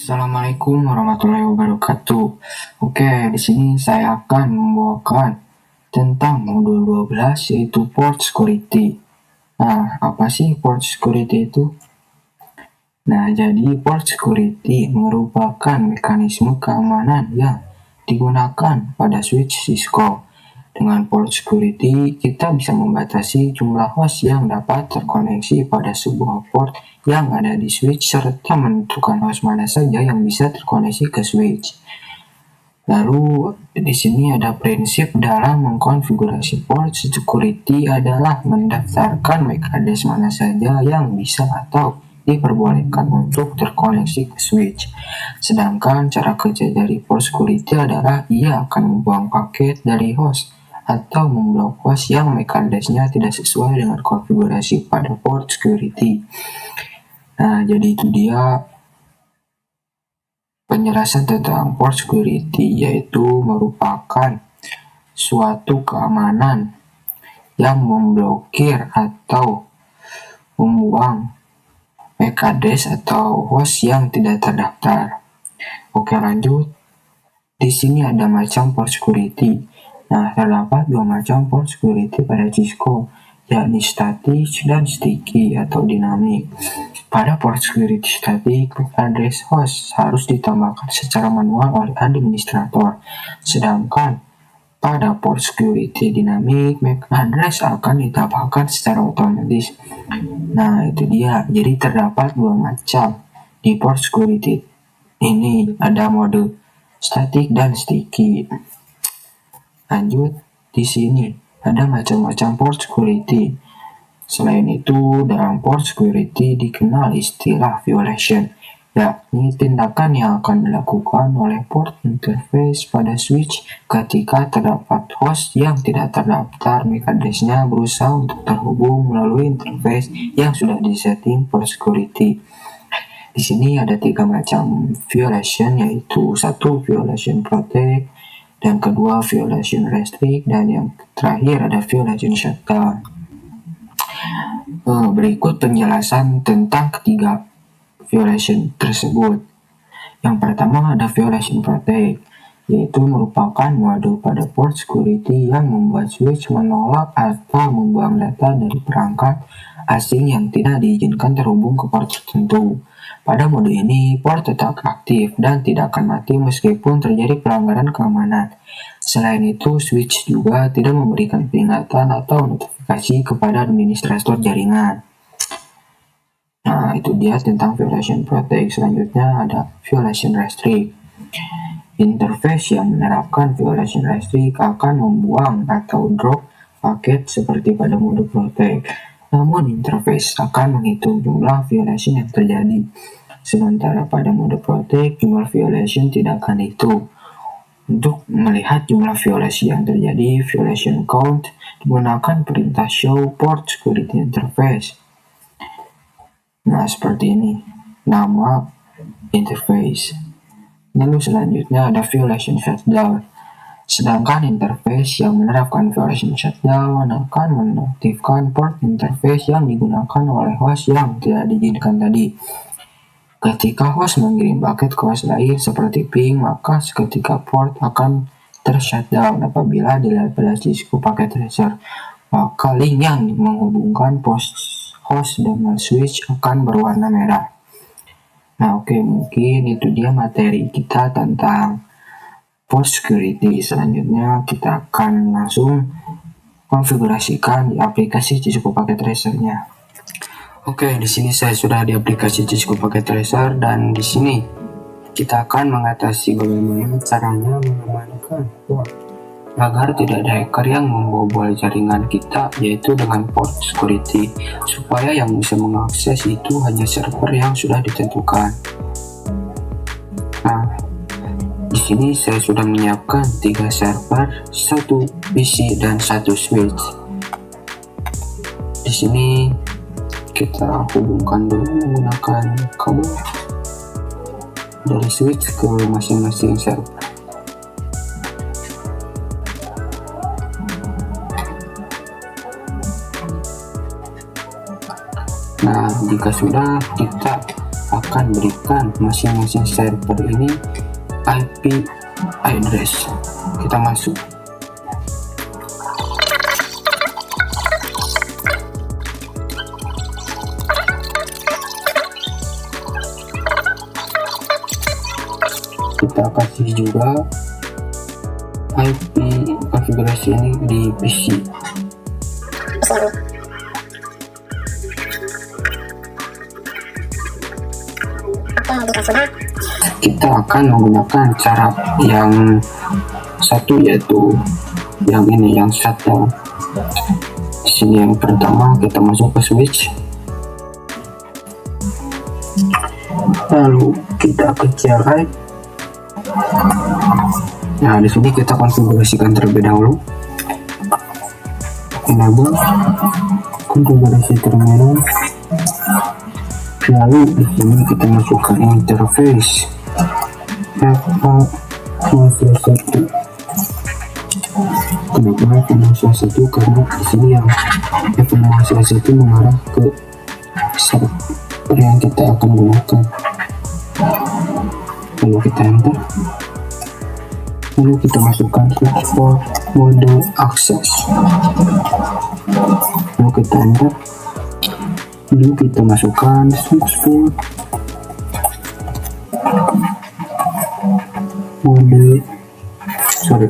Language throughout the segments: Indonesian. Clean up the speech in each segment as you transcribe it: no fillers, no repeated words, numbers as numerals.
Assalamualaikum warahmatullahi wabarakatuh. Oke, di sini saya akan membawakan tentang modul 12 yaitu port security. Nah, apa sih port security itu? Nah, jadi port security merupakan mekanisme keamanan yang digunakan pada switch Cisco. Dengan port security, kita bisa membatasi jumlah host yang dapat terkoneksi pada sebuah port yang ada di switch serta menentukan host mana saja yang bisa terkoneksi ke switch. Lalu di sini ada prinsip dalam mengkonfigurasi port security adalah mendaftarkan MAC address mana saja yang bisa atau diperbolehkan untuk terkoneksi ke switch. Sedangkan cara kerja dari port security adalah ia akan membuang paket dari host atau memblok host yang MAC address-nya tidak sesuai dengan konfigurasi pada port security. Nah, jadi itu dia penjelasan tentang port security, yaitu merupakan suatu keamanan yang memblokir atau membuang MAC address atau host yang tidak terdaftar. Oke, lanjut. Di sini ada macam port security. Nah, terdapat dua macam port security pada Cisco, yakni static dan sticky atau dinamik. Pada port security static, MAC address host harus ditambahkan secara manual oleh administrator. Sedangkan pada port security dinamik, MAC address akan ditambahkan secara otomatis. Nah, itu dia. Jadi terdapat dua macam di port security ini, ada mode static dan sticky. Lanjut, di sini ada macam-macam port security. Selain itu, dalam port security dikenal istilah violation, yakni tindakan yang akan dilakukan oleh port interface pada switch ketika terdapat host yang tidak terdaftar MAC address-nya berusaha untuk terhubung melalui interface yang sudah disetting port security. Di sini ada tiga macam violation, yaitu satu violation protect, dan kedua violation restrict, dan yang terakhir ada violation shutdown. Berikut penjelasan tentang ketiga violation tersebut. Yang pertama ada violation protect, yaitu merupakan mode pada port security yang membuat switch menolak atau membuang data dari perangkat asing yang tidak diizinkan terhubung ke port tertentu. Pada mode ini, port tetap aktif dan tidak akan mati meskipun terjadi pelanggaran keamanan. Selain itu, switch juga tidak memberikan peringatan atau notifikasi kepada administrator jaringan. Nah, itu dia tentang violation protect. Selanjutnya ada violation restrict. Interface yang menerapkan violation restrict akan membuang atau drop paket seperti pada mode protect. Namun interface akan menghitung jumlah violation yang terjadi. Sementara pada mode protect, jumlah violation tidak akan dihitung. Untuk melihat jumlah violasi yang terjadi, violation count menggunakan perintah show port security interface. Nah, seperti ini nama interface. Lalu selanjutnya ada violation shutdown. Sedangkan interface yang menerapkan violation shutdown akan menonaktifkan port interface yang digunakan oleh host yang tidak diizinkan tadi. Ketika host mengirim paket ke host lain seperti ping, maka seketika port akan tershutdown apabila dilihat pada Cisco packet tracer. Maka link yang menghubungkan host dengan switch akan berwarna merah. Nah, oke, mungkin itu dia materi kita tentang port security. Selanjutnya kita akan langsung konfigurasikan di aplikasi Cisco Packet Tracer-nya. Oke, di sini saya sudah di aplikasi Cisco Packet Tracer, dan di sini kita akan mengatasi bagaimana caranya mengamankan port agar tidak ada hacker yang membobol jaringan kita, yaitu dengan port security, supaya yang bisa mengakses itu hanya server yang sudah ditentukan. Nah, di sini saya sudah menyiapkan 3 server, 1 PC dan 1 switch. Di sini kita hubungkan dulu menggunakan kabel dari switch ke masing-masing server. Nah, jika sudah, kita akan berikan masing-masing server ini IP address. Kita masuk. Kita kasih juga IP konfigurasi ini di PC. Kita akan menggunakan cara yang satu, yaitu yang ini, yang shutdown. Di sini yang pertama kita masuk ke switch, lalu kita ke CLI. Nah, di sini kita konfigurasikan terlebih dahulu. Enable konfigurasi terminal. Lalu di sini kita masukkan interface FA-1. Kenapa FA-1? Karena di sini yang FA-1 mengarah ke server yang kita akan gunakan. Lalu kita enter. Lalu kita masukkan switch port mode access. Lalu kita enter. Lalu kita masukkan switch port mode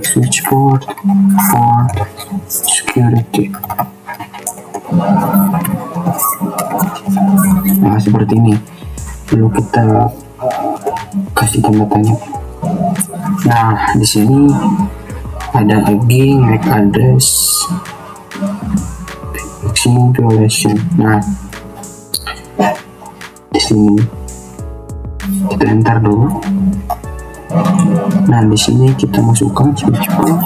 switch port for security. Nah, seperti ini. Lalu kita kasih tanda tanya. Nah, di sini ada again MAC address maximum violation. Nah, di sini kita enter dulu. Nah, di sini kita masukkan switch port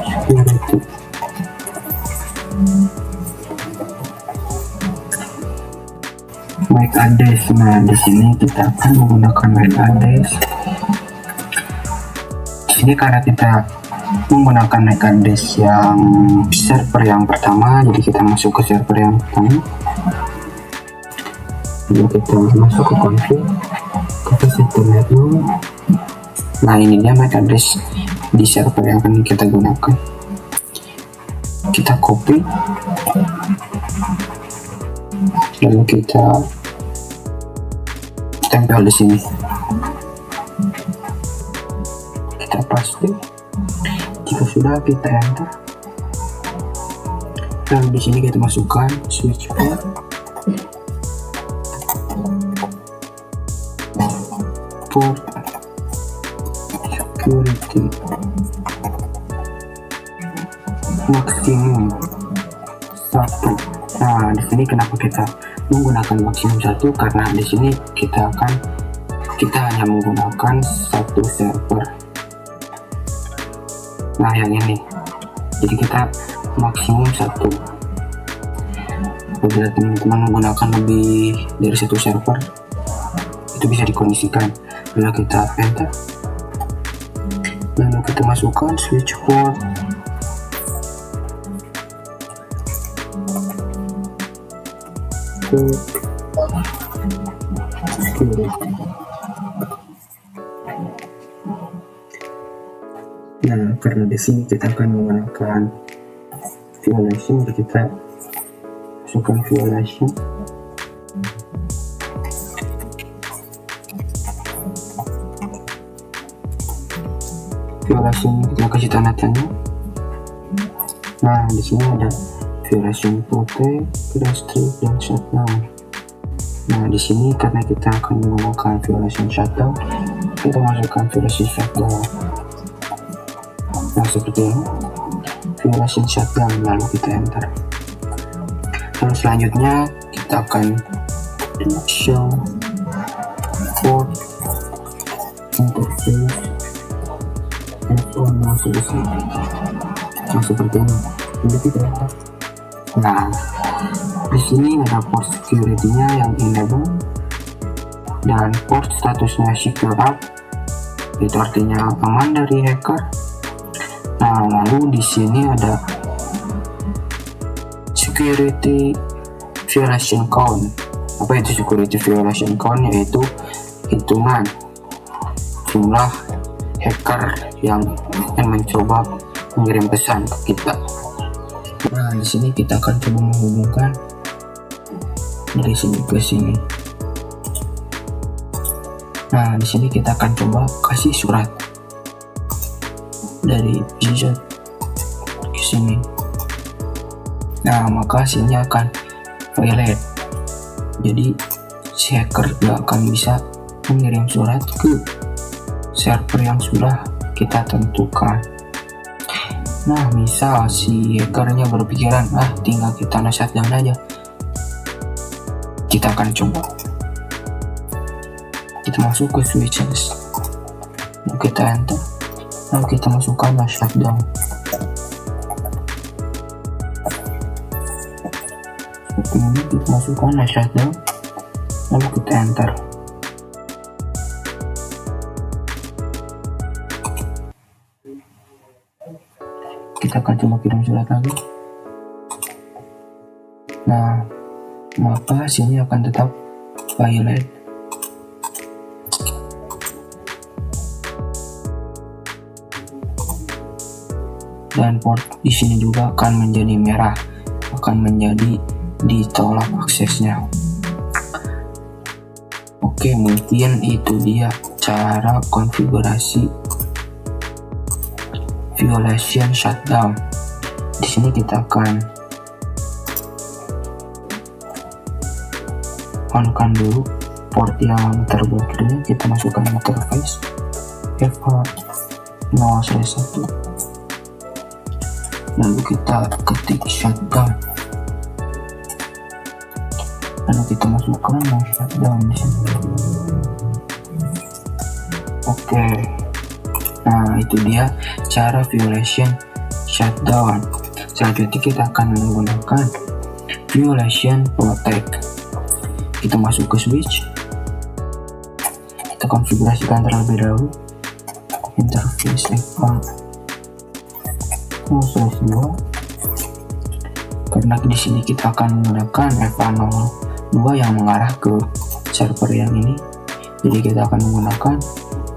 security. MAC address. Nah, di sini kita akan menggunakan MAC address. Di sini karena kita menggunakan MAC address yang server yang pertama, jadi kita masuk ke server yang pertama. Lalu kita masuk ke config, ke system network. Nah, ini dia MAC address di server yang akan kita gunakan. Kita copy, lalu kita tempel di sini. Kita paste. Jika sudah, kita enter. Lalu di sini kita masukkan switch port security maksimum 1. Nah, di sini kenapa kita menggunakan maksimum 1? Karena di sini kita hanya menggunakan satu server. Nah, yang ini. Jadi kita maksimum 1. Apabila teman-teman menggunakan lebih dari satu server, itu bisa dikondisikan. Lalu kita enter. Lalu kita masukkan switch port security. Nah, karena di sini kita akan menggunakan violation, jadi kita masukkan violation. Violation kita kasih tanda tanya. Nah, di sini ada violation protect, restrict, dan shutdown. Nah, di sini karena kita akan menggunakan violation shutdown, kita masukkan violation shutdown. Nah, seperti ini, violation shutdown. Lalu kita enter. Lalu selanjutnya kita akan show port interface FA-0. Nah, seperti ini. Jadi kita enter. Nah, di sini ada port security-nya yang enable dan port statusnya secure up, itu artinya aman dari hacker. Nah, lalu di sini ada security violation count. Apa itu security violation count? Yaitu hitungan jumlah hacker yang mencoba mengirim pesan ke kita. Nah, di sini kita akan coba menghubungkan dari sini ke sini. Nah, di sini kita akan coba kasih surat dari Z ke sini. Nah, maka hasilnya akan violate. Jadi si hacker gak akan bisa mengirim surat ke server yang sudah kita tentukan. Nah, misal si hackernya berpikiran, tinggal kita shutdown aja. Kita akan coba. Kita masuk ke switches. Lalu kita enter. Lalu kita masukkan shutdown. Seperti ini kita masukkan shutdown. Lalu kita enter. Kita akan coba kirim surat lagi. Nah, maka hasilnya akan tetap violate. Dan port di sini juga akan menjadi merah, akan menjadi ditolak aksesnya. Oke, mungkin itu dia cara konfigurasi violation shutdown. Di sini kita akan on-kan dulu port yang terblokirnya. Kita masukkan interface FH0/1, lalu kita ketik shutdown, lalu kita masukkan shutdown di sini. Oke. Nah, itu dia cara violation shutdown. Selanjutnya kita akan menggunakan violation protect. Kita masuk ke switch. Kita konfigurasikan terlebih dahulu interface FH0/2. Karena di sini kita akan menggunakan FH02 yang mengarah ke server yang ini. Jadi kita akan menggunakan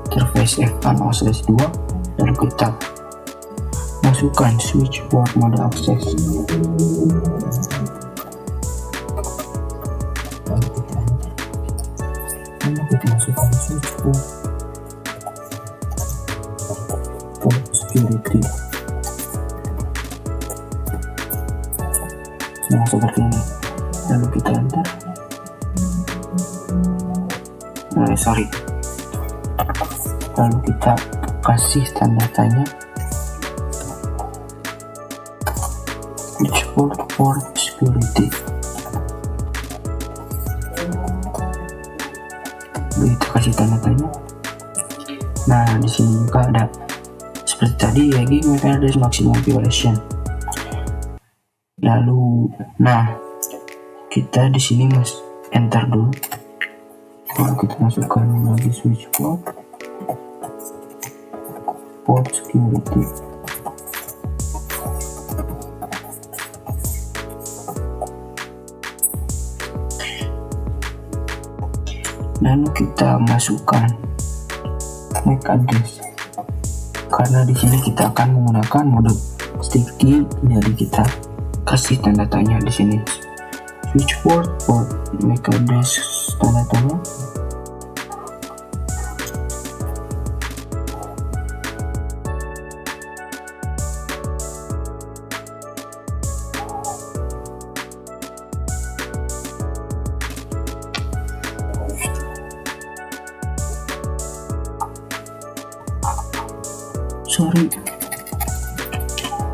interface FH0/2, lalu kita masukkan switch port mode access. Lalu kita masukkan switch port security. Nah, seperti ini. Lalu kita enter. Lalu kita kasih tanda tanya port security. Lalu kita kasih tanda tanya. Nah, di sini juga ada seperti tadi ya, ada maximum violation. Lalu, kita di sini enter dulu. Lalu kita masukkan lagi switch port security. Lalu kita masukkan MAC address. Karena di sini kita akan menggunakan mode sticky, jadi kita kasih tanda tanya di sini. Switch port MAC address tanda tanya.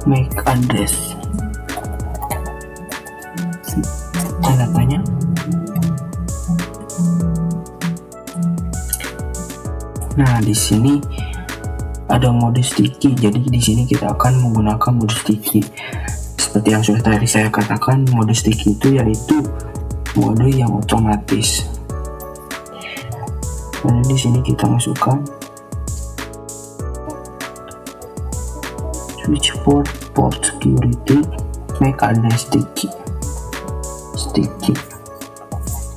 MAC address tanda tanya. Nah, di sini ada mode sticky. Jadi di sini kita akan menggunakan mode sticky. Seperti yang sudah tadi saya katakan, mode sticky itu yaitu mode yang otomatis. Lalu di sini kita masukkan switch port security MAC address sticky. sticky.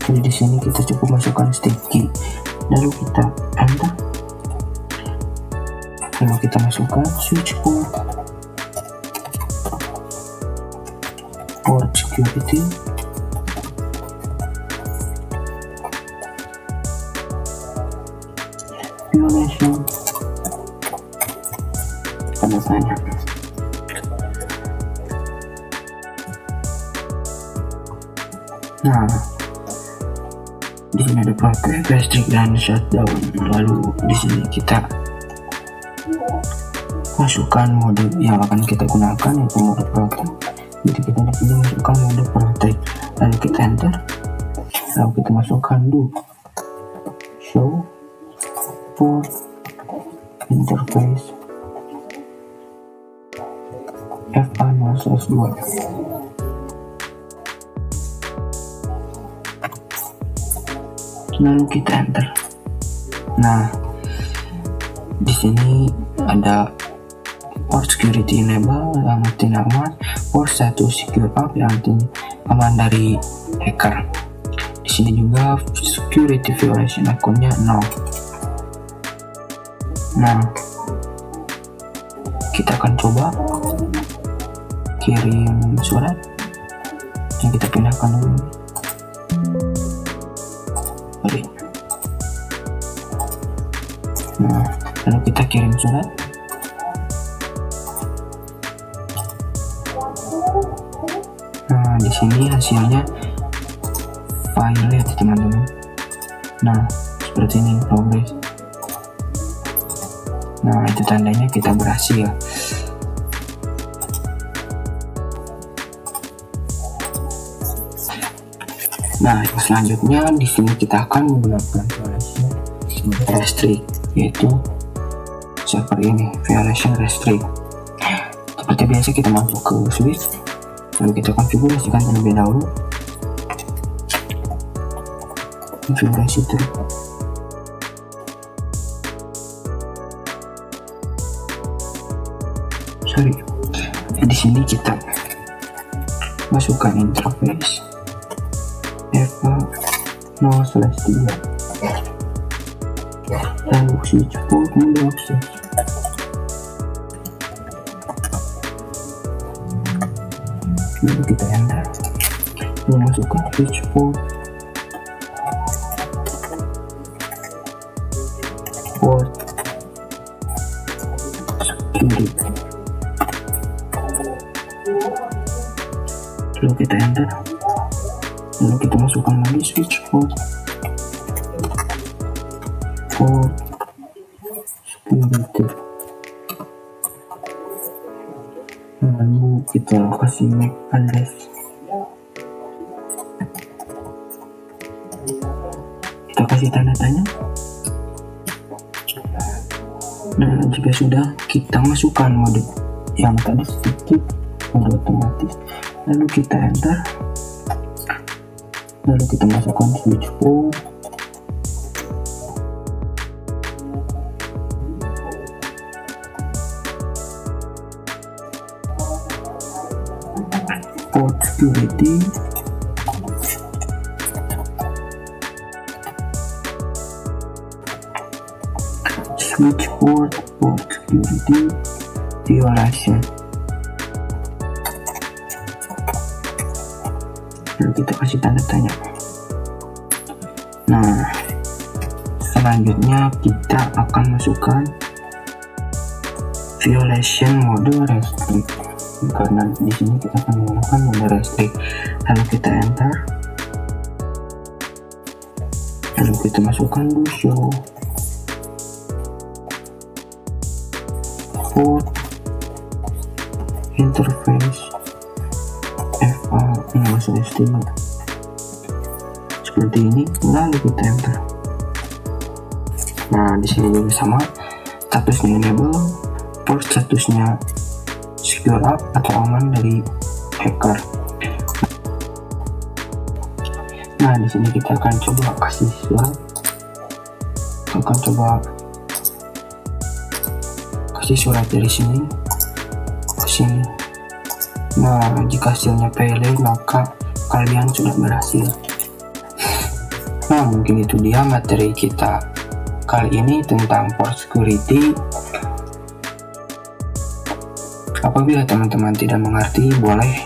Jadi di sini kita cukup masukkan sticky, lalu kita enter, lalu kita masukkan switch port security, violation, tanda tanya. Nah, di sini ada protect, restrict, dan shutdown. Lalu di sini kita masukkan mode yang akan kita gunakan, yaitu mode protect. Jadi kita di sini masukkan mode protect, lalu kita enter, lalu kita masukkan do show port interface FA0/2. Lalu kita enter. Nah, di sini ada port security enable yang artinya aman, port 1 secure up yang artinya aman dari hacker. Di sini juga security violation akunnya 0. Nah, kita akan coba kirim surat yang kita pindahkan dulu. Nah, lalu kita kirim surat. Nah, di sini hasilnya violate, teman-teman. Nah, seperti ini progress. Nah, itu tandanya kita berhasil. Nah, yang selanjutnya di sini kita akan menggunakan violation restrict, yaitu seperti ini, violation restrict. Seperti biasa kita masuk ke switch, lalu kita konfigurasikan terlebih dahulu. Konfigurasi true. Di sini kita masukkan interface FA0/3, lalu switch port mode access, lalu kita enter, lalu masukkan switch port security, lalu kita enter, lalu kita masukkan lagi switch port security, lalu kita kasih MAC address, kita kasih tanda tanya. Nah, jika sudah, kita masukkan mode yang tadi sedikit, mode otomatis, lalu kita enter, lalu kita masukkan switch port security, switch port security violation, lalu kita kasih tanda tanya. Nah, selanjutnya kita akan masukkan violation mode restrict, karena di sini kita akan menggunakan mode restrict. Lalu kita enter, lalu kita masukkan do show port interface FA0/3 seperti ini, lalu kita enter. Nah, di sini juga sama, statusnya enable, port statusnya secure up atau aman dari hacker. Nah, di sini kita akan coba kasih surat, dari sini ke sini. Nah, jika hasilnya failure, maka kalian sudah berhasil. Nah, mungkin itu dia materi kita kali ini tentang port security. Apabila teman-teman tidak mengerti, boleh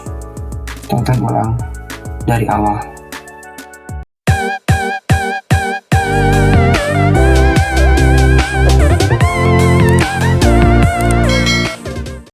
tonton ulang dari awal.